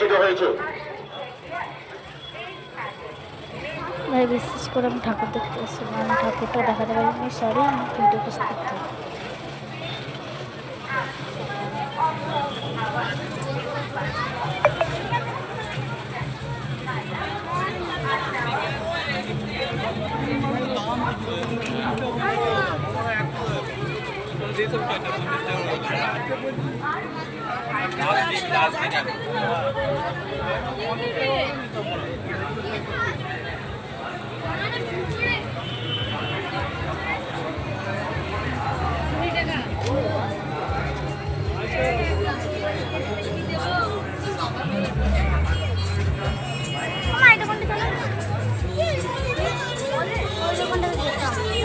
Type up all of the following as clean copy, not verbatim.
অনুষ্ঠিত হয়েছে। ভাই বিশেষ করে আমি ঠাকুর দেখতে এসেছি, আমি ঠাকুরটা দেখাতে পারিনি, সরি, আমি ভিডিও পোস্ট করতে হবে।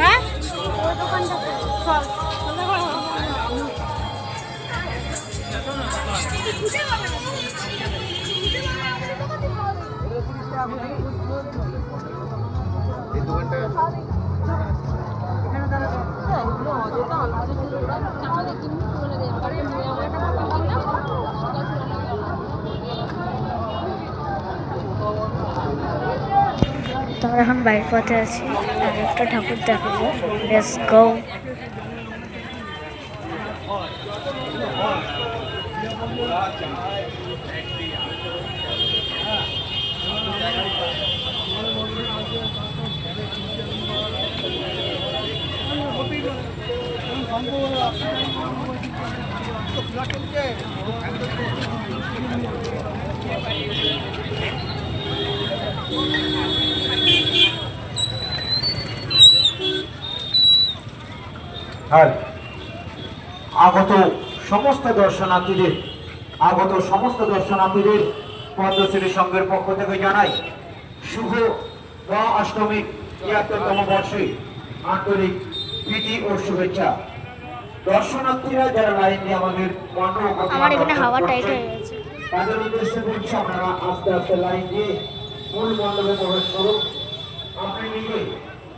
হ্যাঁ তোমরা এখন বাইরের পথে আছি, আর একটা ঠাকুর দেখাবো। Let's go. আর আগত সমস্ত দর্শনার্থীদের পদ্মশ্রী সংঘের পক্ষ থেকে জানাই শুভ অষ্টমী ৭৩তম বর্ষে আন্তরিক প্রীতি ও শুভেচ্ছা। দর্শনার্থীরা যারা লাইন দিয়ে আমাদের আমার এখানে হাওয়া টাইট হয়ে গেছে, তাদের উদ্দেশ্যে বলছি আপনারা আস্তে আস্তে লাইন দিয়ে মূল মণ্ডপে প্রবেশ করুন। আপনি নিজে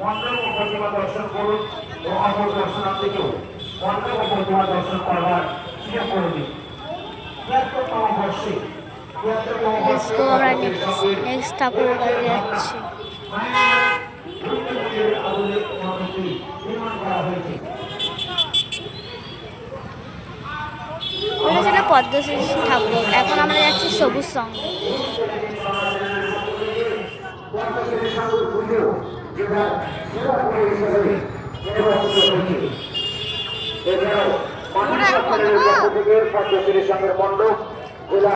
মণ্ডপ ও প্রতিমা দর্শন করুন ও অপর দর্শনার্থীকেও মণ্ডপ ও প্রতিমা দর্শন করবার সুযোগ করে দিন। ৭৩তম বর্ষে আমরা নেক্সট ঠাকুরের কাছে যাচ্ছি। ওটা ছিল পদ্মশ্রী ঠাকুর, এখন আমরা যাচ্ছি সবুজ সঙ্গে। পদ্মশ্রী সংঘের মণ্ডপ